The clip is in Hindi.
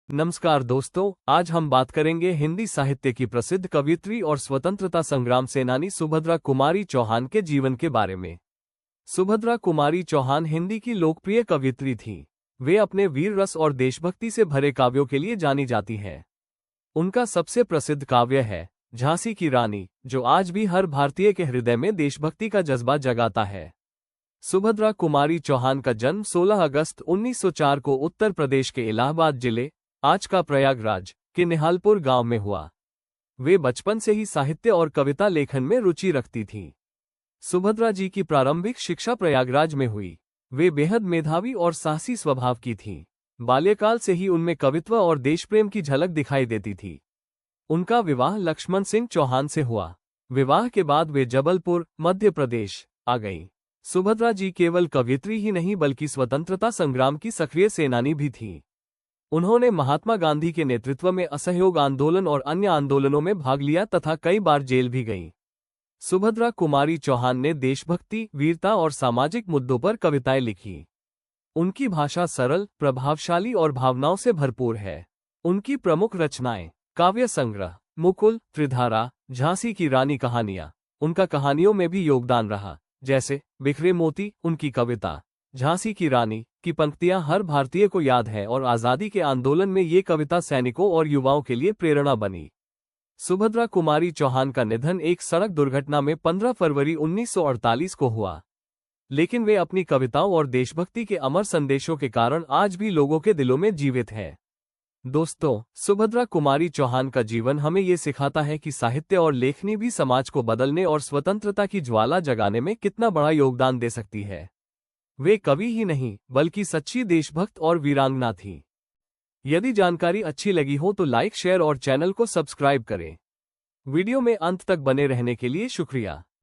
नमस्कार दोस्तों, आज हम बात करेंगे हिंदी साहित्य की प्रसिद्ध कवयित्री और स्वतंत्रता संग्राम सेनानी सुभद्रा कुमारी चौहान के जीवन के बारे में। सुभद्रा कुमारी चौहान हिंदी की लोकप्रिय कवयित्री थीं। वे अपने वीर रस और देशभक्ति से भरे काव्यों के लिए जानी जाती हैं। उनका सबसे प्रसिद्ध काव्य है झांसी की रानी, जो आज भी हर भारतीय के हृदय में देशभक्ति का जज्बा जगाता है। सुभद्रा कुमारी चौहान का जन्म 16 अगस्त 1904 को उत्तर प्रदेश के इलाहाबाद जिले, आज का प्रयागराज, के निहालपुर गांव में हुआ। वे बचपन से ही साहित्य और कविता लेखन में रुचि रखती थीं। सुभद्रा जी की प्रारंभिक शिक्षा प्रयागराज में हुई। वे बेहद मेधावी और साहसी स्वभाव की थीं। बाल्यकाल से ही उनमें कवित्व और देशप्रेम की झलक दिखाई देती थी। उनका विवाह लक्ष्मण सिंह चौहान से हुआ। विवाह के बाद वे जबलपुर, मध्य प्रदेश, आ गईं। सुभद्रा जी केवल कवयित्री ही नहीं बल्कि स्वतंत्रता संग्राम की सक्रिय सेनानी भी थीं। उन्होंने महात्मा गांधी के नेतृत्व में असहयोग आंदोलन और अन्य आंदोलनों में भाग लिया तथा कई बार जेल भी गईं। सुभद्रा कुमारी चौहान ने देशभक्ति, वीरता और सामाजिक मुद्दों पर कविताएं लिखी। उनकी भाषा सरल, प्रभावशाली और भावनाओं से भरपूर है। उनकी प्रमुख रचनाएं काव्य संग्रह मुकुल, त्रिधारा, झांसी की रानी कहानियां। उनका कहानियों में भी योगदान रहा, जैसे बिखरे मोती। उनकी कविता झांसी की रानी की पंक्तियां हर भारतीय को याद है और आज़ादी के आंदोलन में ये कविता सैनिकों और युवाओं के लिए प्रेरणा बनी। सुभद्रा कुमारी चौहान का निधन एक सड़क दुर्घटना में 15 फरवरी 1948 को हुआ, लेकिन वे अपनी कविताओं और देशभक्ति के अमर संदेशों के कारण आज भी लोगों के दिलों में जीवित है। दोस्तों, सुभद्रा कुमारी चौहान का जीवन हमें ये सिखाता है कि साहित्य और लेखनी भी समाज को बदलने और स्वतंत्रता की ज्वाला जगाने में कितना बड़ा योगदान दे सकती है। वे कवि ही नहीं बल्कि सच्ची देशभक्त और वीरांगना थीं। यदि जानकारी अच्छी लगी हो तो लाइक, शेयर और चैनल को सब्सक्राइब करें। वीडियो में अंत तक बने रहने के लिए शुक्रिया।